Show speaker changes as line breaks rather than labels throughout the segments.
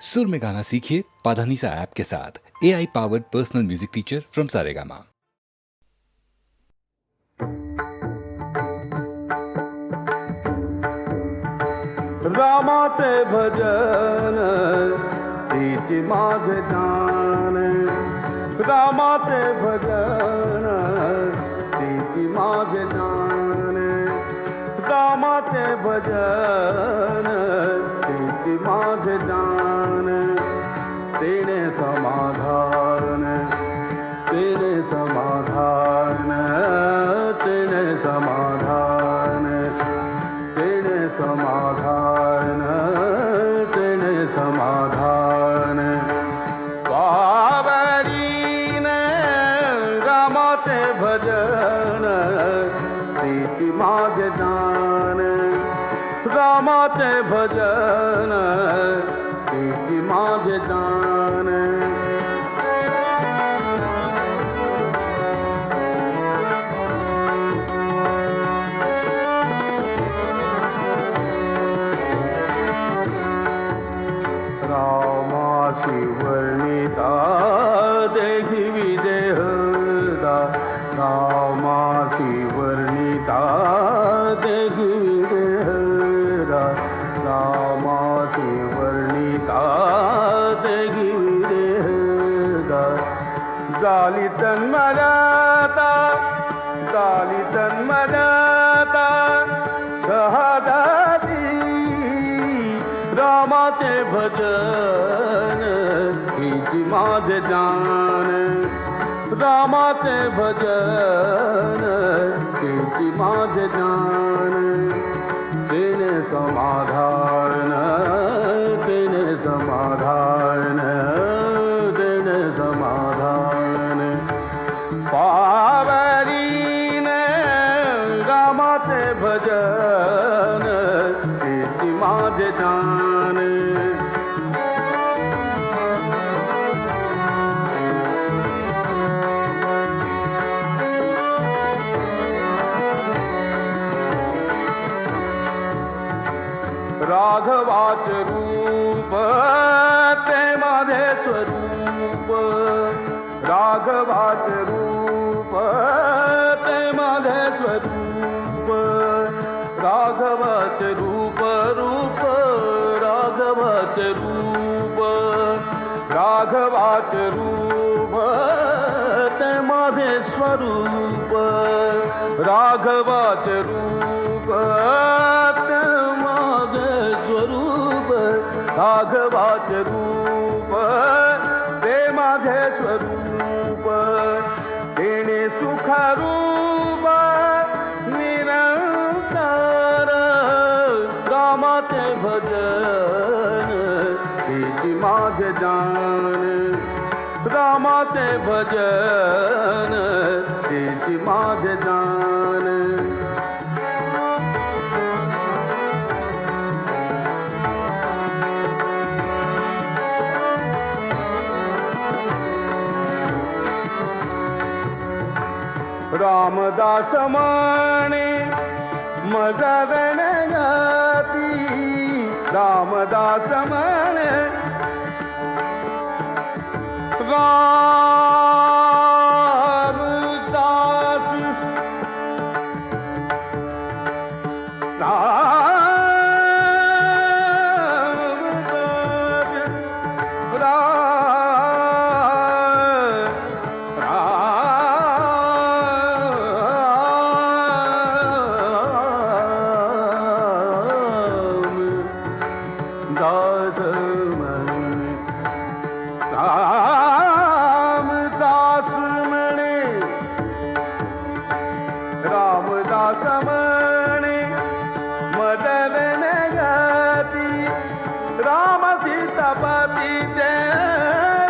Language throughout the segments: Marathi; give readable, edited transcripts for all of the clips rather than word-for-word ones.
सुर में गाना सीखिए पाधानीसा ऐप के साथ। AI powered personal music teacher from Saregama.
रामाचे भजन तिची माझे जान, रामाचे भजन तिची माझे जान, रामाचे भजन तिची माझे जान, तेने समाधान, तेने समाधान, तेने समाधान, तेने समाधान, तेने समाधान, पावरीन रामाचे भजन तिची माझे जान, रामाचे भजन तिची माझे जान, रामाशी वर्णिता देहि विदेहदा, रामाशी वर्णिता देहि विदेहदा, रामाशी वर्णिता देहि विदेहदा, झाली तन्मयता, झाली तन्मयता शहादाती, रामाचे भजन तिची माझे जान, रामाचे भजन तिची माझे जान, तेने समाधान, तेने समाधान, तेने समाधान, पावरीन रामाचे भजन तिची माझे जान, राघवाचे रूप ते माझे स्वरूप, राघवाचे रूप ते माझे स्वरूप, राघवाचे रूप रूप, राघवाचे रूप, राघवाचे रूप ते माझे स्वरूप, राघवाचे रूप ते माझे स्वरूप, राघवाचे रूप ते माझे स्वरूप, तेने सुखरूप निरंतर, रामाचे भजन तिची माझे जान, रामाचे भजन तिची माझे जान, रामदास माने मज गणगती, रामदास माने रामदास, रामदास म्हणे, रामदास म्हणे मदन गती, राम सीतापती जय,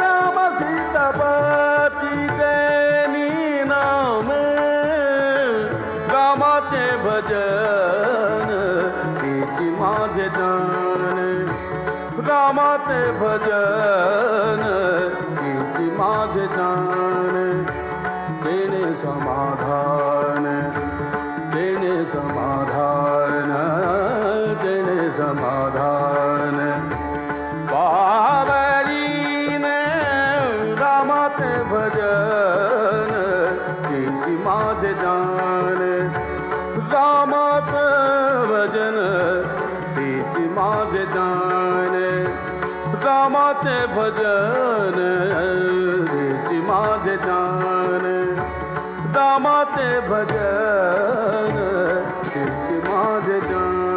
राम सीतापती जय नाम, रामाचे भजन तिची माझे जान, रामाचे भजन तिची माझे जान, तेने समाधान, तेने समाधान, तेने समाधान, पाप रामाचे भजन हेची माझे जान रामाचे भजन हेची माझे जान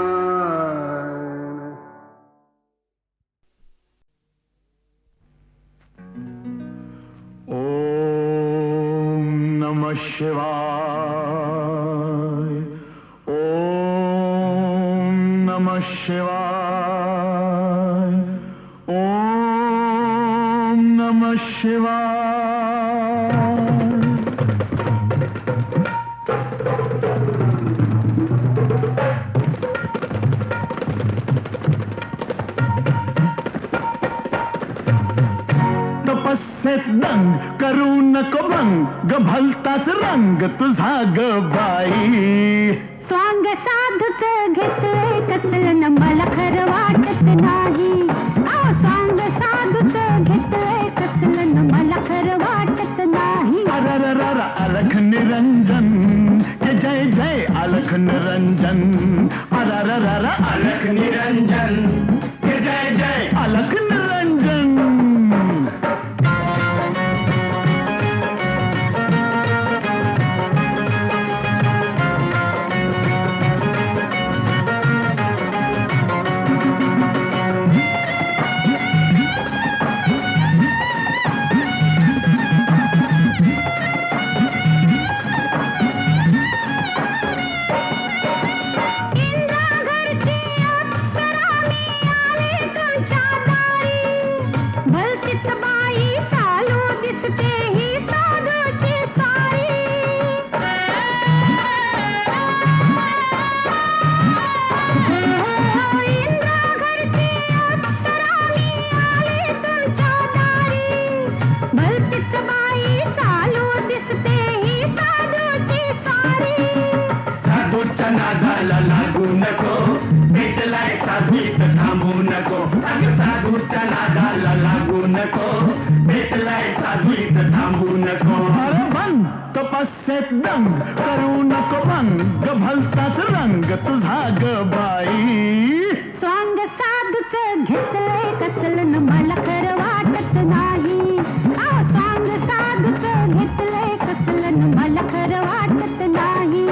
ओम नमः शिवाय ओम नमः शिवाय ओम नमः शिवाय तपस्येत दंग करू नको भंग भलताच रंग तुझा ग बाई
स्वांग साधूच घेतलंय कसलं न मला खरं वाटत नाही स्वांग साधूच घेतलंय कसलं न मला खरं वाटत नाही
अरररर अलख निरंजन के जय जय अलख निरंजन अरररर अलख निरंजन के जय जय अलख निरंजन नादाला लागू नको भेटलाय साधवीत थांबू नको साधूच्या नादाला लागू नको भेटलाय साधवीत थांबू नको अरे बन तपस्येत दंग करू नको भंग भलताच रंग तुझा ग बाई
स्वांग साधूच घेतलंय कसलं न मला खरं वाटत नाही स्वांग साधूच घेतलंय कसलं न मला खरं वाटत नाही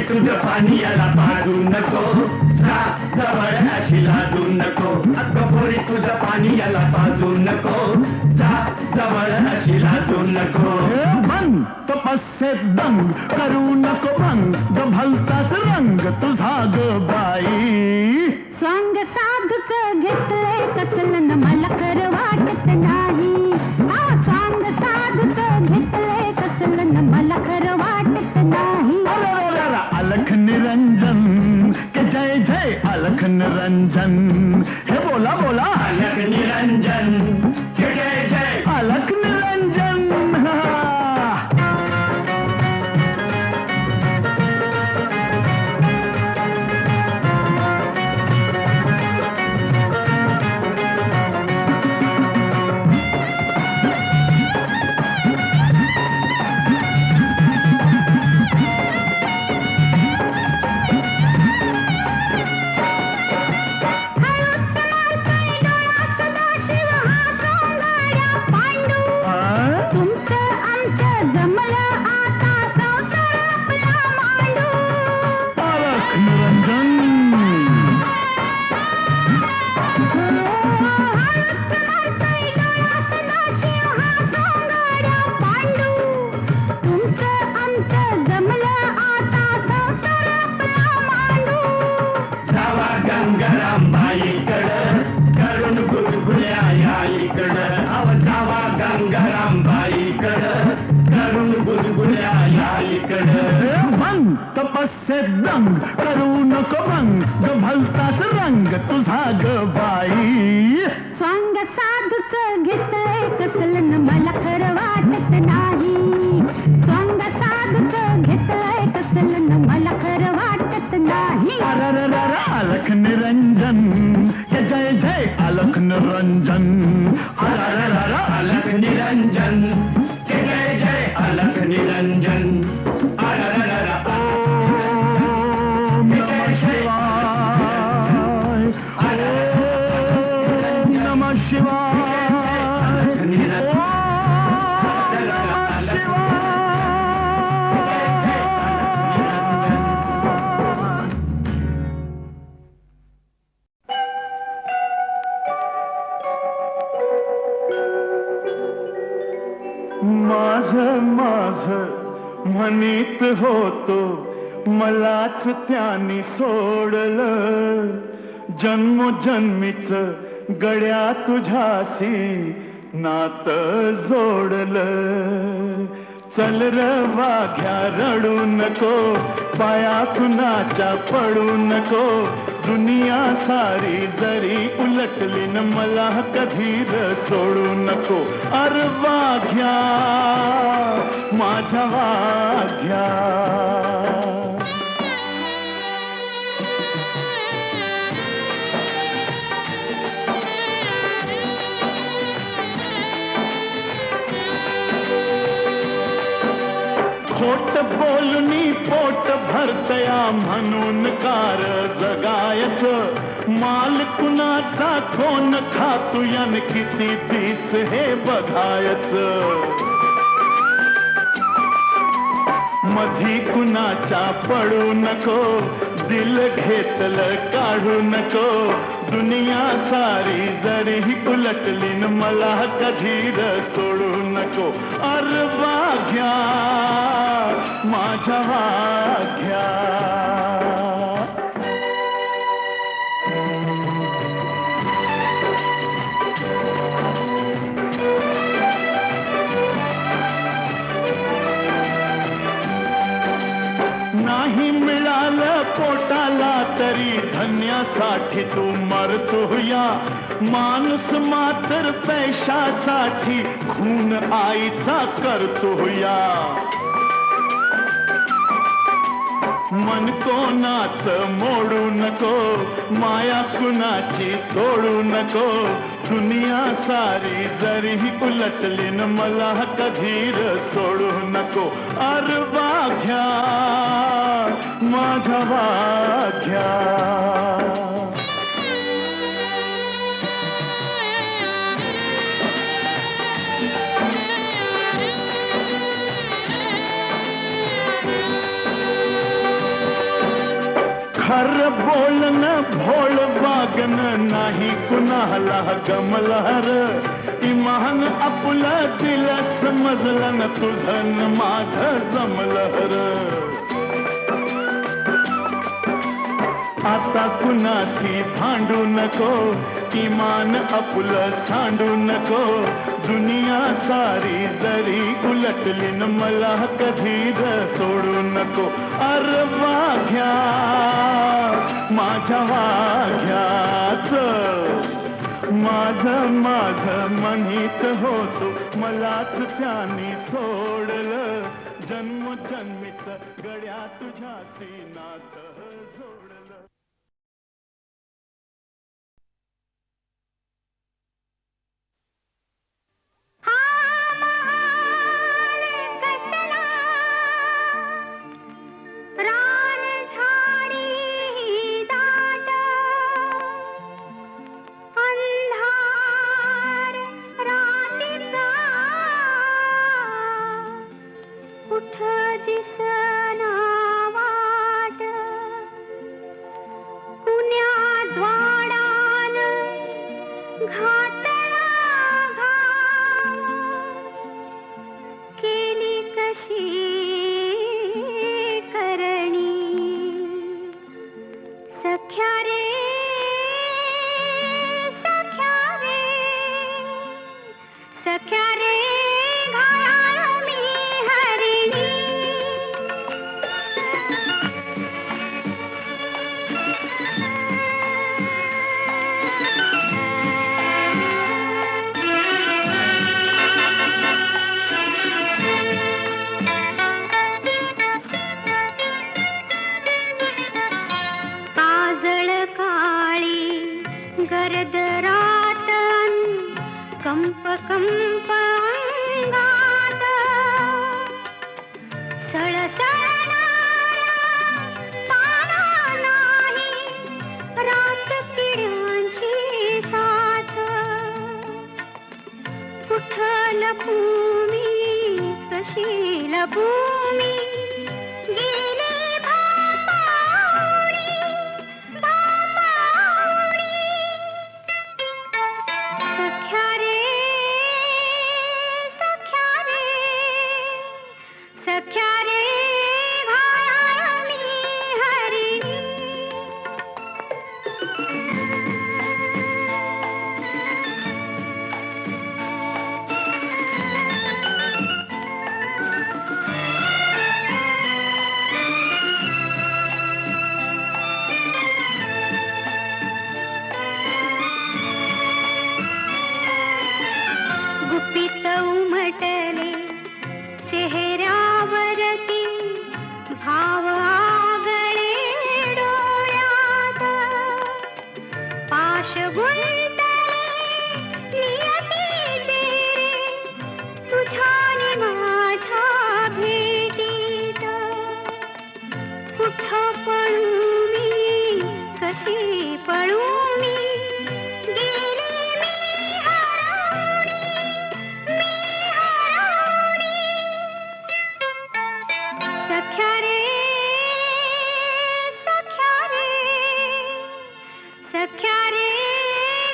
तुझं पाणी याला पाजू नको जवळ अशी लाजू नको अगपोरी तुझं पाणी याला पाजू नको जवळ अशी लाजू नको मन तपस्येत दंग करू नको भंग भलताच रंग तुझा ग बाई
स्वांग साधूच घेतलंय कसलं न मला खरं वाटत नाही स्वांग साधूच घेतलंय कसलं न मला खरं वाटत नाही
अलख निरंजन के जय जय अलख निरंजन हे बोला बोला अलख निरंजन के जय जय अलख निरंजन
शिव हा
तपस्येत दंग करू नको भंग ग भलताच रंग तुझा ग बाई
स्वांग साधूच घेतलंय कसलं न मला खरं वाटत नाही स्वांग साधूच घेतलंय कसलं न मला खरं वाटत नाही
अरररर अलख निरंजन ये जय जय अलख निरंजन अरररर अलख निरंजन ये जय जय अलख निरंजन अरररर ओम नमः शिवाय ओम नमः शिवाय ओम नमः शिवाय माझ म्हणीत होतो मलाच त्यानी सोडलं जन्मोजन्मीच गड्या तुझ्याशी नात जोडलं चल र वाघ्या रडू नको पाया कुणाच्या पडू नको दुनिया सारी जरी उलटली न मला कधी र सोडू नको अर वाघ्या माझ्या वाघ्या खोट बोलणी पोट भरतया म्हणून कार जगायचं माल कुणाचा कोण खातू यान किती दिस हे बघायचं मधी कुणाच्या पडू नको दिल घेतलं काढू नको दुनिया सारी जरी उलटली न मला कधी र सोडू नको अर वाघ्या माझ्या वाघ्या नाही मिळालं पोटाला तरी धन्यासाठी तू मरतो या माणूस मात्र पैशासाठी खून आईचा करतो या मन कोणाच मोडू नको माया कुणाची तोडू नको दुनिया सारी जरी उलटली न मला कधी र सोडू नको अर वाघ्या माझ्या वाघ्या खर बोलणं भोळ वागणं नाही कुणाला गमलहर इमान आपलं दिल समजलं न तुझं न माझं जमलहर आता कुणाशी भांडू नको इमान आपलं सांडू नको दुनिया सारी जरी उलटली न मला कधी र सोडू नको अर वाघ्या माझ्या वाघ्याच माझ म्हणीत होतो मलाच त्याने सोडलं जन्मोजन्मीच गड्या तुझ्याशी नात जोडलं
भरदरात कंप कंप अंगात सळसळणाऱ्या तारा नाही रात किड्यांची साथ कुठं लपू मी कशी लपू मी गेली भापावणी सख्या रे सख्या रे सख्या रे घाया मी हरिणी गुपित उमटले चेहऱ्यावरती भाव आगळे डोळ्यात पाश गुंतले नियतीचे तुझ्या नि माझ्या भेटीत कुठं पळू मी कशी पळू मी गेली मी हरवणी सख्या रे सख्या रे सख्या रे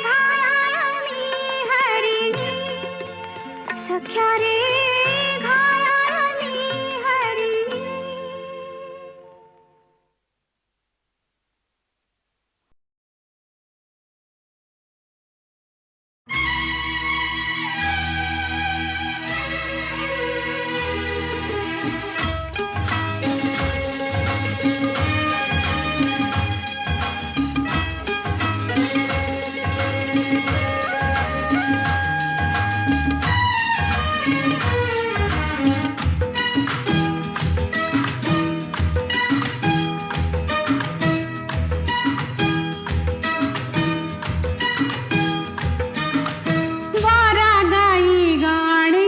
घाया मी हरिणी सख्या रे घाया मी हरिणी वारा गाई गाणी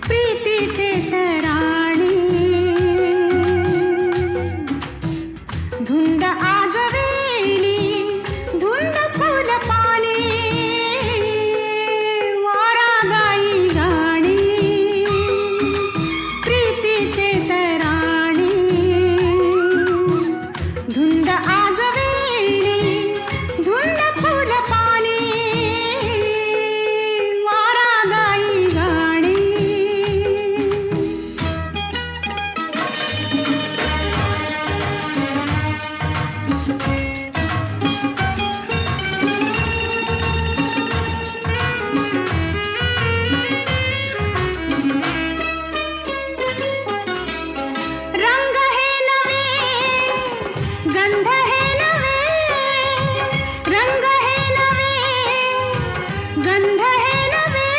प्रीतीचे सराणी धुंद आजवेली धुंद फुल पाणी वारा गाई गाणी प्रीतीचे सराणी धुंद आजवेली धुंद फुल पाणी वारा गाई गाणी रंग हे नवे गंध हे नवे रंग हे नवे गंध हे नवे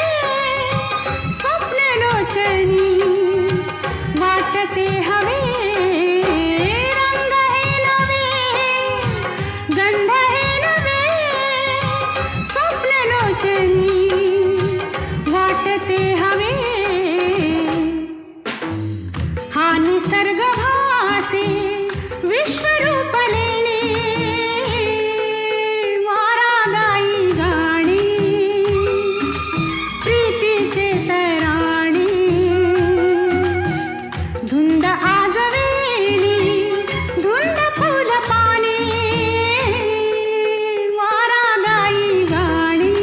स्वप्न लोचनी वाटते हवे रंग हे नवे गंध हे नवे स्वप्न लोचनी वाटते हवे हा निसर्ग भासे विश्वरूप लेणे वारा गाई गाणी प्रीतीचे सराणी धुंद आजवेली धुंद फुल पाणी वारा गाई गाणी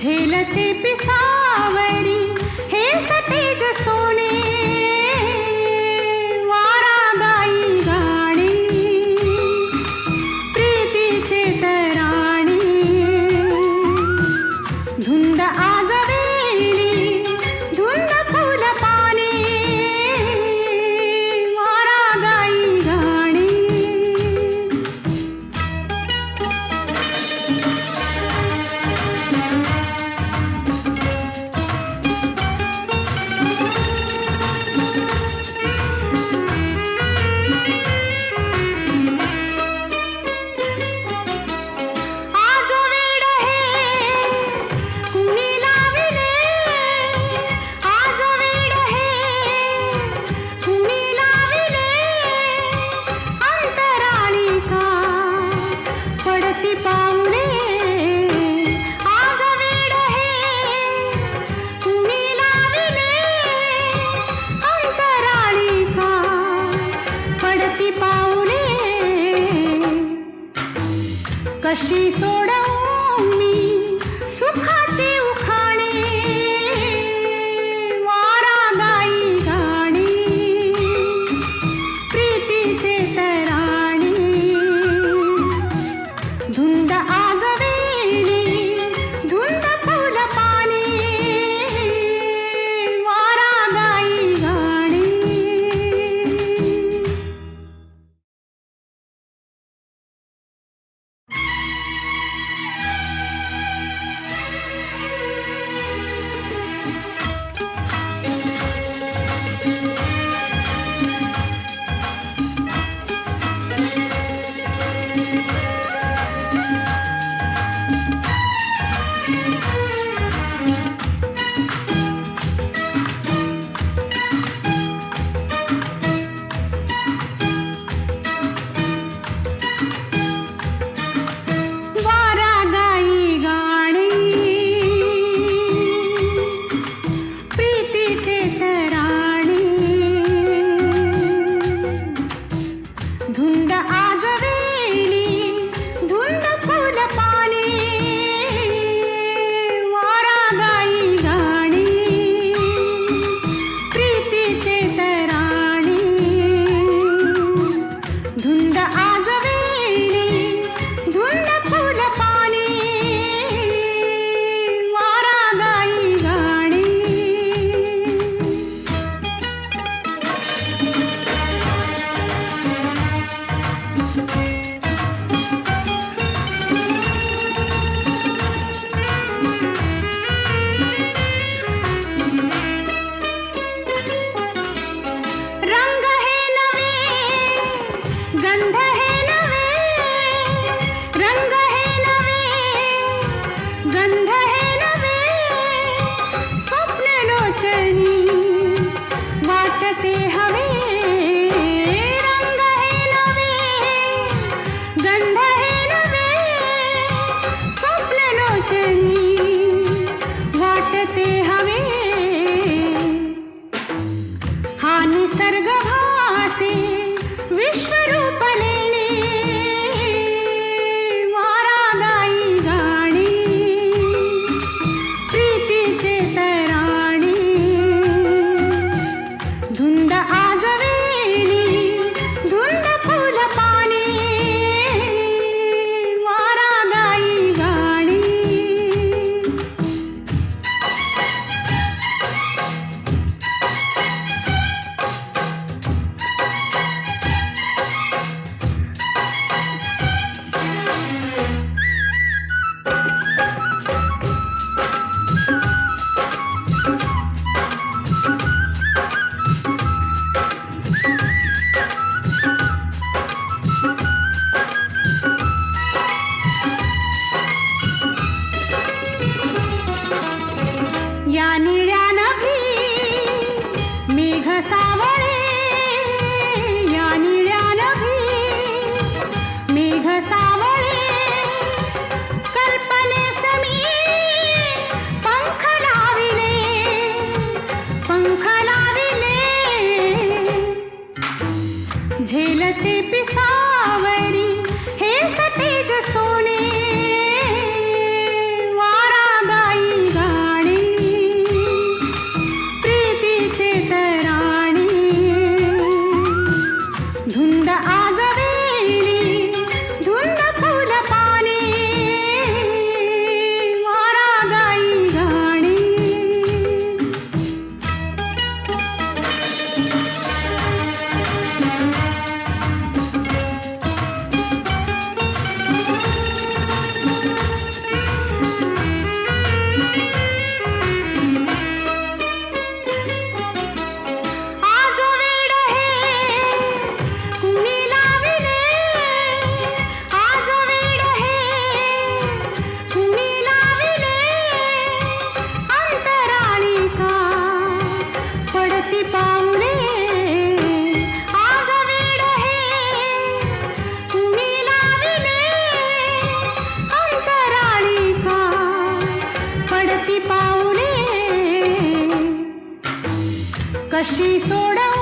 झेलते पिसावरी हे सतेज सोने वारा गाई गाणे प्रीतीचे तराणे धुंद आजवेली धुंद फुल पाने वारा गाई गाणे आज वेड हे कुणी लाविले आज वेड हे कुणी लाविले अंतराळी का पडती पाऊले आज वेड हे कुणी लाविले अंतराळी का पडती पाऊले कशी सोडवू मी सुखाचे उखाणे वारा गाई गाणे प्रीतीचे तराणे धुंद आजवेली धुंद फुल पाने वारा गाई गाणे पाऊले कशी सोडव